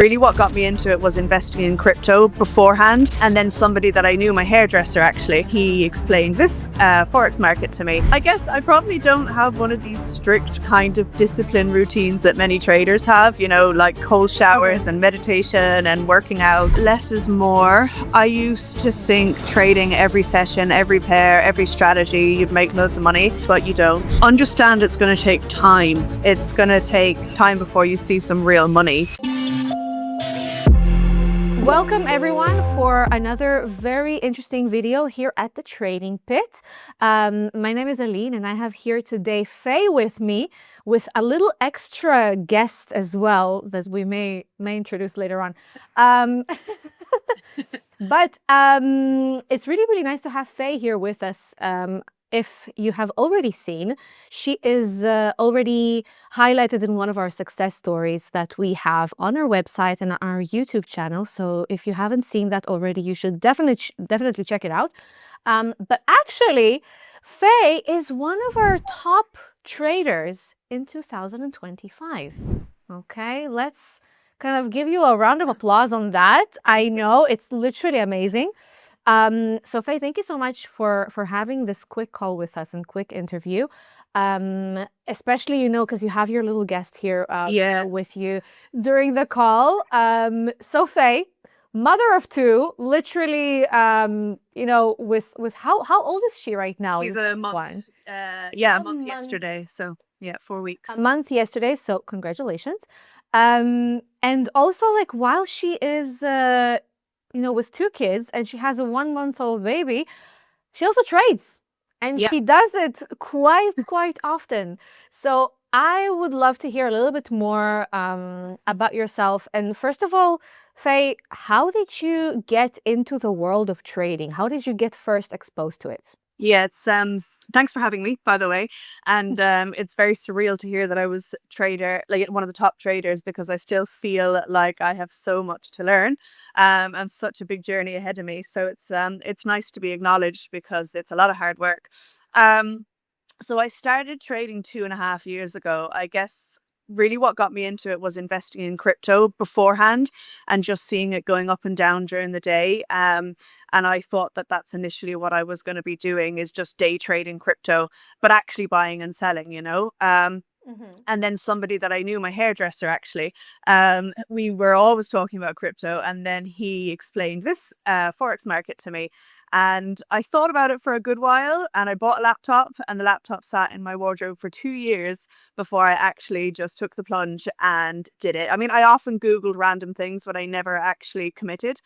Really what got me into it was investing in crypto beforehand, and then somebody that I knew, my hairdresser actually, he explained this forex market to me. I guess I probably don't have one of these strict kind of discipline routines that many traders have, you know, like cold showers and meditation and working out. Less is more. I used to think trading every session, every pair, every strategy, you'd make loads of money, but you don't. Understand it's going to take time. It's going to take time before you see some real money. Welcome everyone for another very interesting video here at the Trading Pit. My name is Aline and I have here today Faye with me with a little extra guest as well that we may introduce later on. But it's really nice to have Faye here with us. If you have already seen, she is already highlighted in one of our success stories that we have on our website and our YouTube channel. So if you haven't seen that already, you should definitely check it out. But actually, Faye is one of our top traders in 2025. Okay, let's kind of give you a round of applause on that. I know it's literally amazing. So Faye, thank you so much for having this quick call with us and quick interview. Especially, you know, because you have your little guest here with you during the call. So Faye, mother of two, literally, you know, with how old is she right now? She's a month. One. A month yesterday. So yeah, 4 weeks. A month yesterday. So congratulations. And also, like, while she is you know, with two kids and she has a 1-month-old baby, she also trades and she does it quite often. So I would love to hear a little bit more about yourself. And first of all, Faye, how did you get into the world of trading? How did you get first exposed to it? Yeah, it's thanks for having me, by the way. And it's very surreal to hear that I was one of the top traders, because I still feel like I have so much to learn and such a big journey ahead of me. So it's nice to be acknowledged because it's a lot of hard work. So I started trading 2.5 years ago. I guess really what got me into it was investing in crypto beforehand and just seeing it going up and down during the day. And I thought that that's initially what I was going to be doing, is just day trading crypto, but actually buying and selling, you know. And then somebody that I knew, my hairdresser actually, we were always talking about crypto, and then he explained this forex market to me. And I thought about it for a good while, and I bought a laptop, and the laptop sat in my wardrobe for 2 years before I actually just took the plunge and did it. I mean, I often Googled random things, but I never actually committed.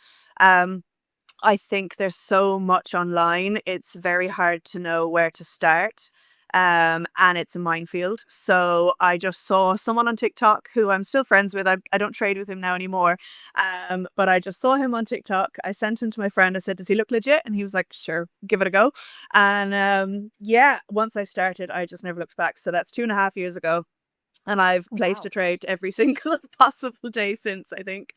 I think there's so much online. It's very hard to know where to start. And it's a minefield. So I just saw someone on TikTok who I'm still friends with. I don't trade with him now anymore. But I just saw him on TikTok. I sent him to my friend. I said, does he look legit? And he was like, sure, give it a go. And once I started, I just never looked back. So that's 2.5 years ago. And I've placed a trade every single possible day since, I think.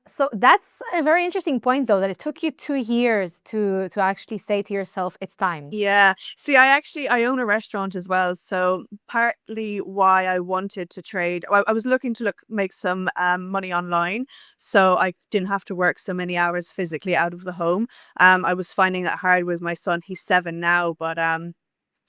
So that's a very interesting point, though, that it took you 2 years to actually say to yourself, it's time. Yeah. See, I own a restaurant as well. So partly why I wanted to trade, I was looking to make some money online, so I didn't have to work so many hours physically out of the home. I was finding it hard with my son. He's 7 now, but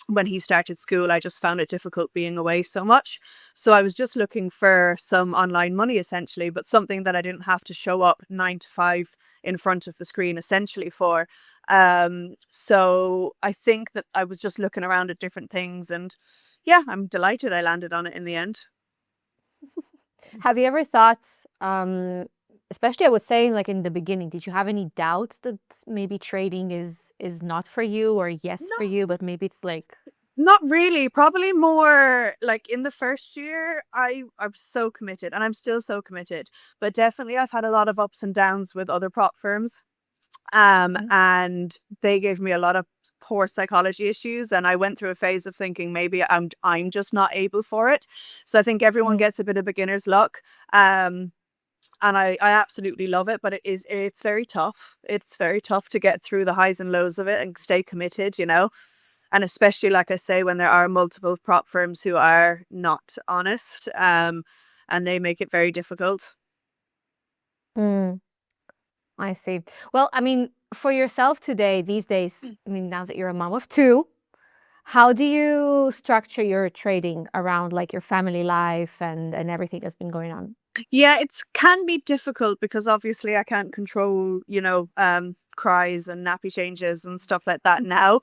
when he started school, I just found it difficult being away so much. So I was just looking for some online money, essentially, but something that I didn't have to show up 9 to 5 in front of the screen essentially for. So I think that I was just looking around at different things, and yeah, I'm delighted I landed on it in the end. Have you ever thought, especially I would say like in the beginning, did you have any doubts that maybe trading is not for you, or yes for you, but maybe it's like... Not really. Probably more like in the first year, I'm so committed, and I'm still so committed. But definitely I've had a lot of ups and downs with other prop firms. And they gave me a lot of poor psychology issues, and I went through a phase of thinking maybe I'm just not able for it. So I think everyone gets a bit of beginner's luck. And I absolutely love it, but it's very tough. It's very tough to get through the highs and lows of it and stay committed, you know. And especially, like I say, when there are multiple prop firms who are not honest, and they make it very difficult. Mm, I see. Well, I mean, for yourself today, these days, I mean, now that you're a mom of two, how do you structure your trading around like your family life and everything that's been going on? Yeah, it can be difficult because obviously I can't control, cries and nappy changes and stuff like that now.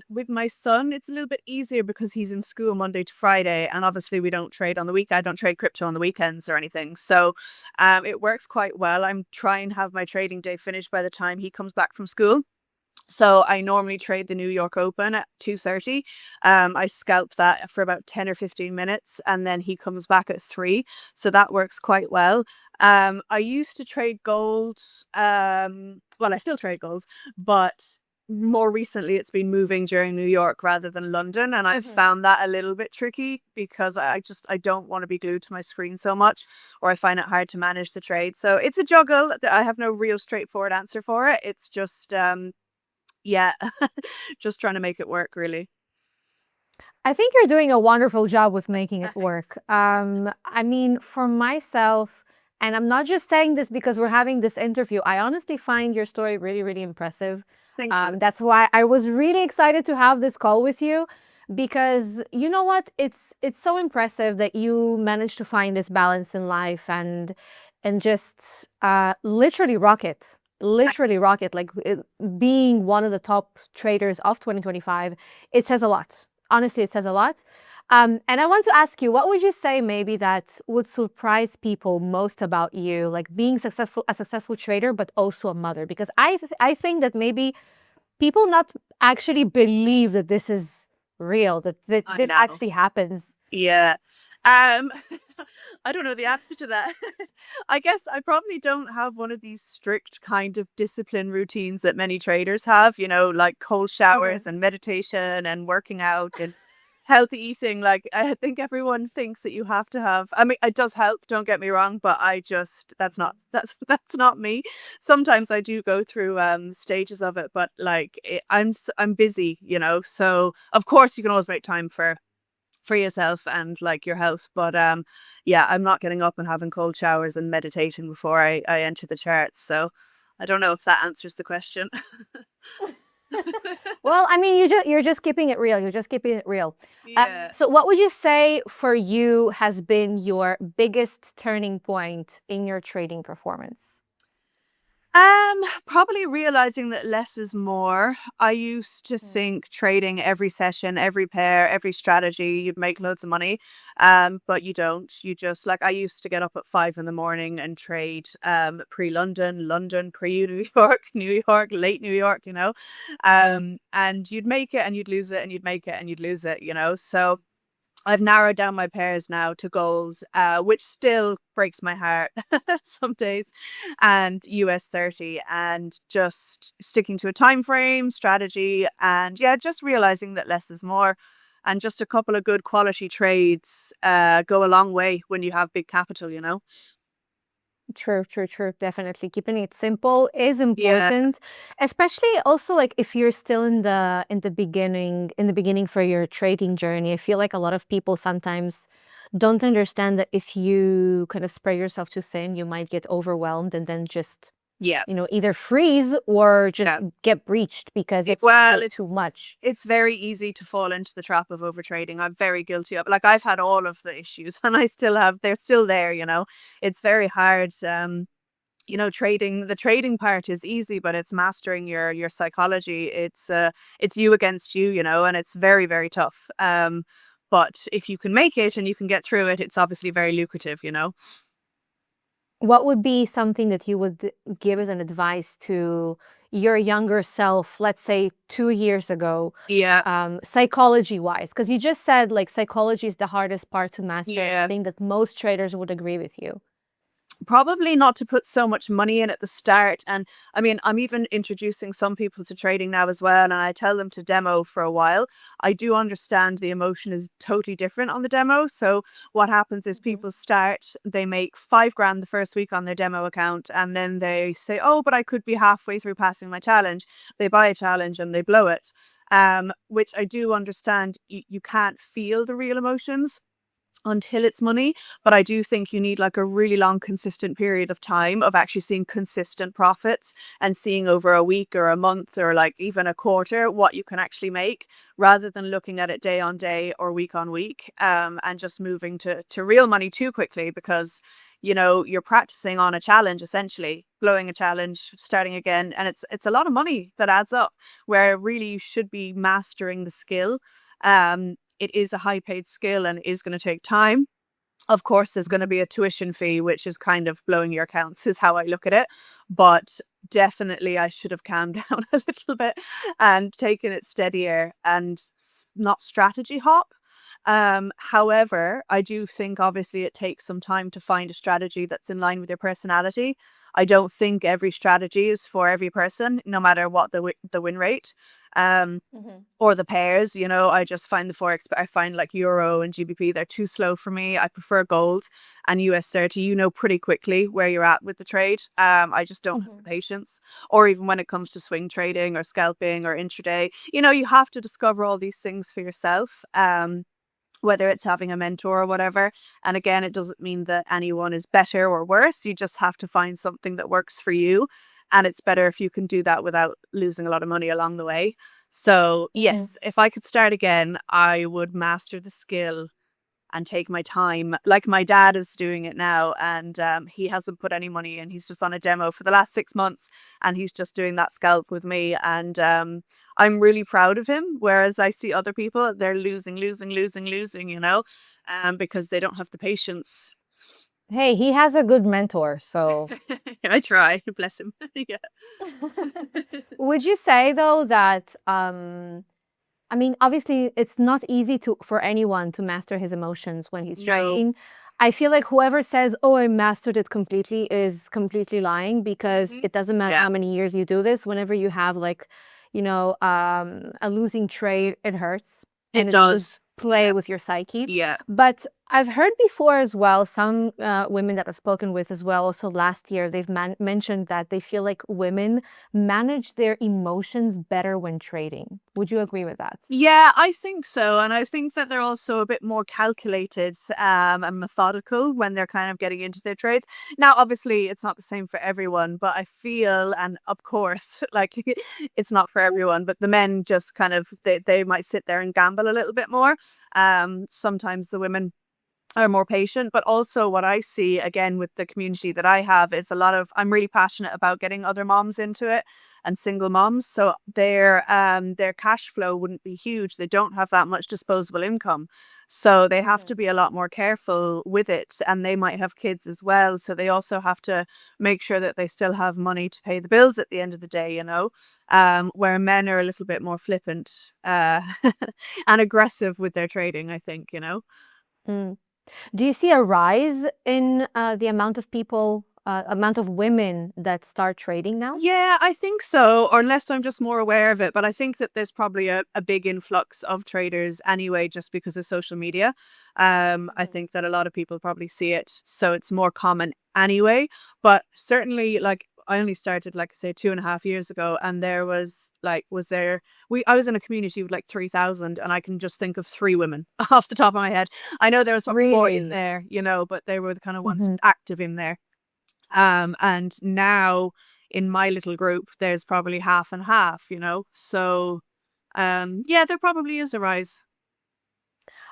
With my son, it's a little bit easier because he's in school Monday to Friday, and obviously we don't trade on the week. I don't trade crypto on the weekends or anything, so it works quite well. I'm trying to have my trading day finished by the time he comes back from school. So I normally trade the New York Open at 2:30. I scalp that for about 10 or 15 minutes, and then he comes back at 3. So that works quite well. I used to trade gold. Well, I still trade gold, but more recently it's been moving during New York rather than London, and I've found that a little bit tricky because I don't want to be glued to my screen so much, or I find it hard to manage the trade. So it's a juggle. I have no real straightforward answer for it. It's just yeah, just trying to make it work, really. I think you're doing a wonderful job with making it Thanks. work. I mean, for myself, and I'm not just saying this because we're having this interview, I honestly find your story really, really impressive. Thank you. That's why I was really excited to have this call with you because you know what? It's so impressive that you managed to find this balance in life and just literally rock it. Literally rock it. Like being one of the top traders of 2025, it says a lot. Honestly, it says a lot. And I want to ask you, what would you say maybe that would surprise people most about you, like being a successful trader, but also a mother? Because I think that maybe people not actually believe that this is real, that I this know. actually happens. Yeah. I don't know the answer to that. I guess I probably don't have one of these strict kind of discipline routines that many traders have, like cold showers and meditation and working out and healthy eating. Like I think everyone thinks that you have to have. I mean, it does help, don't get me wrong, but that's not me. Sometimes I do go through stages of it, but like I'm busy, so of course you can always make time for yourself and like your health. But yeah, I'm not getting up and having cold showers and meditating before I enter the charts. So I don't know if that answers the question. Well, I mean, you're just keeping it real. You're just keeping it real. Yeah. So, what would you say for you has been your biggest turning point in your trading performance? Probably realizing that less is more. I used to Mm. think trading every session, every pair, every strategy, you'd make loads of money. But you don't. You just like I used to get up at 5 in the morning and trade pre-London, London, pre-New York, New York, late New York, and you'd make it and you'd lose it and you'd make it and you'd lose it. So I've narrowed down my pairs now to gold, which still breaks my heart some days, and US 30, and just sticking to a time frame, strategy, and yeah, just realizing that less is more. And just a couple of good quality trades go a long way when you have big capital. True, true, true. Definitely. Keeping it simple is Yeah, important, especially also like if you're still in the beginning for your trading journey. I feel like a lot of people sometimes don't understand that if you kind of spread yourself too thin, you might get overwhelmed and then just, yeah, either freeze or just yeah. get breached because it's Well, too much. it's very easy to fall into the trap of overtrading. I'm very guilty of like I've had all of the issues and I still have they're still there. It's very hard. Trading the trading part is easy, but it's mastering your psychology. It's you against you, and it's very, very tough. But if you can make it and you can get through it, it's obviously very lucrative. What would be something that you would give as an advice to your younger self, let's say 2 years ago, Yeah, psychology wise? Because you just said like psychology is the hardest part to master, and I yeah. think that most traders would agree with you. Probably not to put so much money in at the start. And I mean, I'm even introducing some people to trading now as well. And I tell them to demo for a while. I do understand the emotion is totally different on the demo. So what happens is Mhm. people start, they make 5 grand the first week on their demo account. And then they say, oh, but I could be halfway through passing my challenge. They buy a challenge and they blow it. Which I do understand you can't feel the real emotions until it's money. But I do think you need like a really long, consistent period of time of actually seeing consistent profits and seeing over a week or a month or like even a quarter what you can actually make rather than looking at it day on day or week on week and just moving to real money too quickly because you're practicing on a challenge essentially blowing a challenge starting again and it's a lot of money that adds up where really you should be mastering the skill. It is a high paid skill and is going to take time. Of course, there's going to be a tuition fee, which is kind of blowing your accounts, is how I look at it. But definitely, I should have calmed down a little bit and taken it steadier and not strategy hop. However, I do think obviously it takes some time to find a strategy that's in line with your personality. I don't think every strategy is for every person, no matter what the win rate. Um, Mhm. or the pairs, I just find the forex, I find like euro and GBP, they're too slow for me. I prefer gold and US 30. Pretty quickly where you're at with the trade. I just don't have the Mhm. patience. Or even when it comes to swing trading or scalping or intraday, you have to discover all these things for yourself. Whether it's having a mentor or whatever. And again, it doesn't mean that anyone is better or worse. You just have to find something that works for you. And it's better if you can do that without losing a lot of money along the way. So, Mhm. yes, if I could start again, I would master the skill and take my time. Like my dad is doing it now, and he hasn't put any money in. He's just on a demo for the last 6 months, and he's just doing that scalp with me. And I'm really proud of him. Whereas I see other people, they're losing, losing, losing, losing. Because they don't have the patience. Hey, he has a good mentor, so I try, bless him. Yeah. would you say though that I mean, obviously, it's not easy for anyone to master his emotions when he's No. trading. I feel like whoever says, "Oh, I mastered it completely," is completely lying because Mhm. it doesn't matter Yeah, how many years you do this. Whenever you have like, a losing trade, it hurts and it it does does. play Yeah, with your psyche. yeah. But I've heard before as well, some women that I've spoken with as well, also last year, they've mentioned that they feel like women manage their emotions better when trading. Would you agree with that? Yeah, I think so. And I think that they're also a bit more calculated and methodical when they're kind of getting into their trades. Now, obviously, it's not the same for everyone, but I feel, and of course, like it's not for everyone, but the men just kind of, they might sit there and gamble a little bit more. Sometimes the women are more patient. But also, what I see again with the community that I have is a lot of, I'm really passionate about getting other moms into it and single moms. So their cash flow wouldn't be huge. They don't have that much disposable income. So they have to Mhm. be a lot more careful with it. And they might have kids as well. So they also have to make sure that they still have money to pay the bills at the end of the day, where men are a little bit more flippant and aggressive with their trading, I think. Mm. Do you see a rise in the amount of people, amount of women that start trading now? Yeah, I think so, or unless I'm just more aware of it. But I think that there's probably a big influx of traders anyway, just because of social media. I Mhm. think that a lot of people probably see it, so it's more common anyway. But certainly, like I only started, like I say, 2.5 years ago, and there was like, was there? I was in a community with like 3,000, and I can just think of 3 women off the top of my head. I know there was probably more in Really? there, but they were the kind of ones Mhm. active in there. And now in my little group, there's probably half and half. So, yeah, there probably is a rise.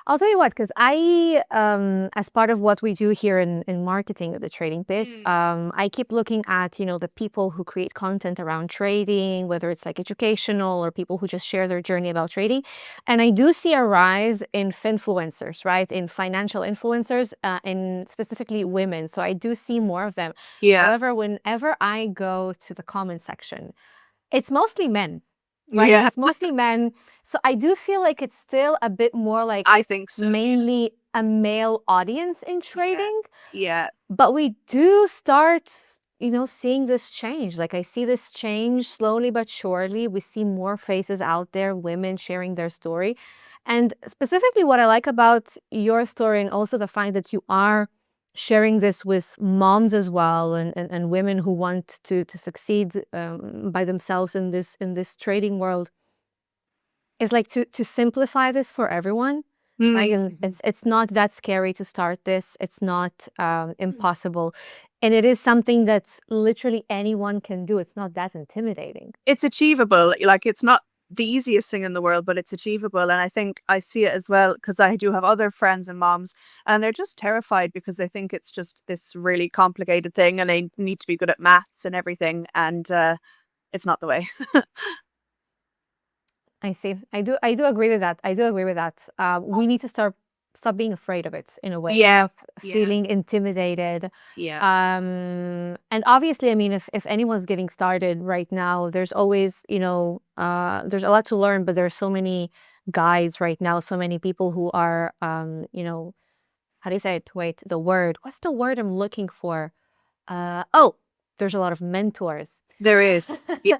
I'll tell you what, because as part of what we do here in marketing of the trading bit, Mm. I keep looking at, the people who create content around trading, whether it's like educational or people who just share their journey about trading. And I do see a rise in finfluencers, right? In financial influencers, and specifically women. So I do see more of them. Yeah. However, whenever I go to the comment section, it's mostly men, right? Yeah, It's mostly men. So I do feel like it's still a bit more like I think so. Yeah. mainly a male audience in trading. Yeah. But we do start, seeing this change. Like, I see this change slowly but surely. We see more faces out there, women sharing their story. And specifically, what I like about your story, and also the fact that you are sharing this with moms as well, and women who want to succeed by themselves in this trading world, is like to simplify this for everyone. Right? And Mm. it's not that scary to start this. It's not impossible. And it is something that literally anyone can do. It's not that intimidating. It's achievable. Like, it's not the easiest thing in the world, but it's achievable. And I think I see it as well because I do have other friends and moms, and they're just terrified because they think it's just this really complicated thing and they need to be good at maths and everything. And it's not the way. I see. I do agree with that. I do agree with that. We need to stop being afraid of it in a way. Yeah. Stop Yeah. feeling intimidated. Yeah. And obviously, I mean, if anyone's getting started right now, there's always, there's a lot to learn, but there are so many guys right now, so many people who are, how do you say it? Wait, the word. What's the word I'm looking for? Oh, there's a lot of mentors. There is. Yeah.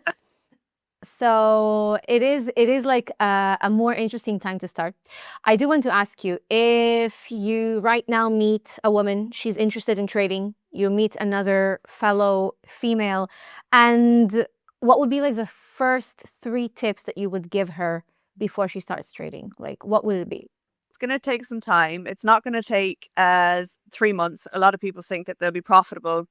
So it is like a more interesting time to start. I do want to ask you, if you right now meet a woman, she's interested in trading, you meet another fellow female, and what would be like the first 3 tips that you would give her before she starts trading? Like, what would it be? It's going to take some time. It's not going to take as 3 months. A lot of people think that they'll be profitable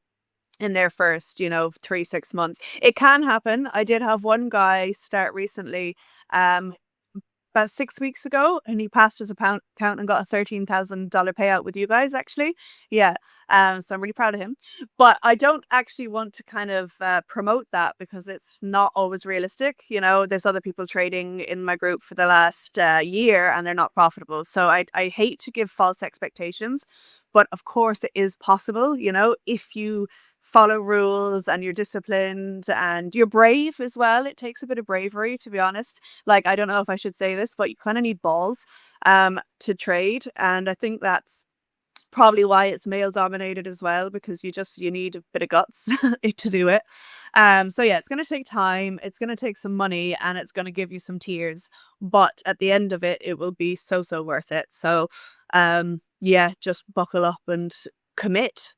in their first, 3, 6 months. It can happen. I did have one guy start recently, um, about 6 weeks ago, and he passed his account and got a $13,000 payout with you guys, actually. Yeah. So I'm really proud of him. But I don't actually want to kind of promote that because it's not always realistic. There's other people trading in my group for the last year and they're not profitable. So I hate to give false expectations. But of course, it is possible, if you follow rules and you're disciplined and you're brave as well. It takes a bit of bravery, to be honest. Like, I don't know if I should say this, but you kind of need balls to trade. And I think that's probably why it's male dominated as well, because you need a bit of guts to do it. So yeah, it's going to take time, it's going to take some money, and it's going to give you some tears, but at the end of it, it will be so worth it. So yeah, just buckle up and commit.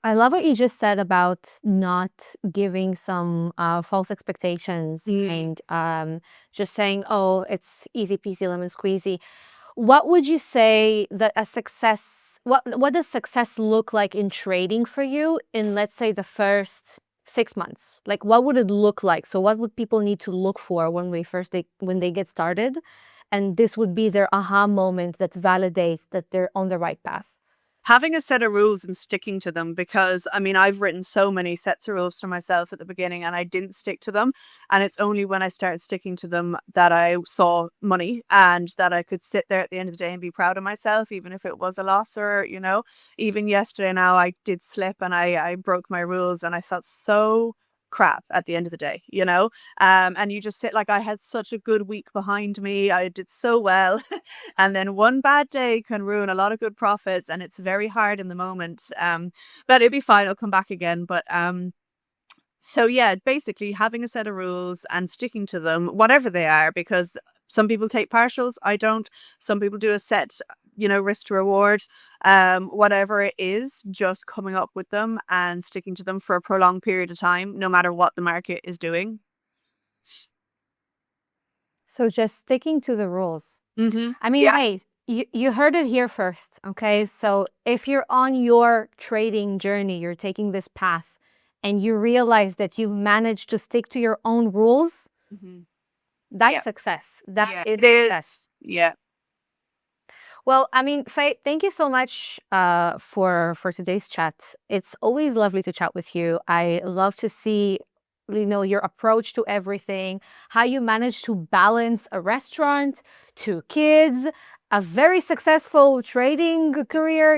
I love what you just said about not giving some false expectations, Mm. and just saying, "Oh, it's easy peasy lemon squeezy." What would you say that a success? What does success look like in trading for you in, let's say, the first 6 months? Like, what would it look like? So, what would people need to look for when they get started, and this would be their aha moment that validates that they're on the right path? Having a set of rules and sticking to them, because I mean, I've written so many sets of rules for myself at the beginning and I didn't stick to them, and it's only when I started sticking to them that I saw money and that I could sit there at the end of the day and be proud of myself, even if it was a loss. Or even yesterday, now I did slip and I broke my rules and I felt so crap at the end of the day. And you just sit, like, I had such a good week behind me, I did so well. And then one bad day can ruin a lot of good profits, and it's very hard in the moment. But it'll be fine, I'll come back again. But so yeah, basically having a set of rules and sticking to them, whatever they are, because some people take partials, I don't. Some people do a set, risk to reward. Whatever it is, just coming up with them and sticking to them for a prolonged period of time, no matter what the market is doing. So, just sticking to the rules. Mm-hmm. I mean, Yeah. hey, you heard it here first, okay? So if you're on your trading journey, you're taking this path, and you realize that you've managed to stick to your own rules, Mm-hmm. Yeah. that's success. That Yeah. is It success. is. Yeah. Well, I mean, Faye, thank you so much for today's chat. It's always lovely to chat with you. I love to see, your approach to everything, how you manage to balance a restaurant, 2 kids, a very successful trading career.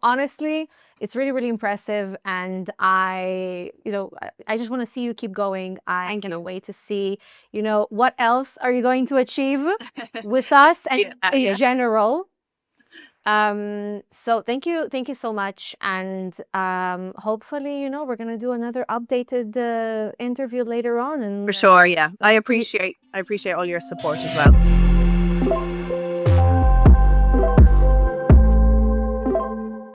Honestly, it's really, really impressive, and I just want to see you keep going. I Thank cannot you. wait to see, what else are you going to achieve with us and Yeah. in Yeah. general. So thank you so much, and hopefully, we're gonna do another updated interview later on, For and sure, yeah. I see. appreciate all your support as well.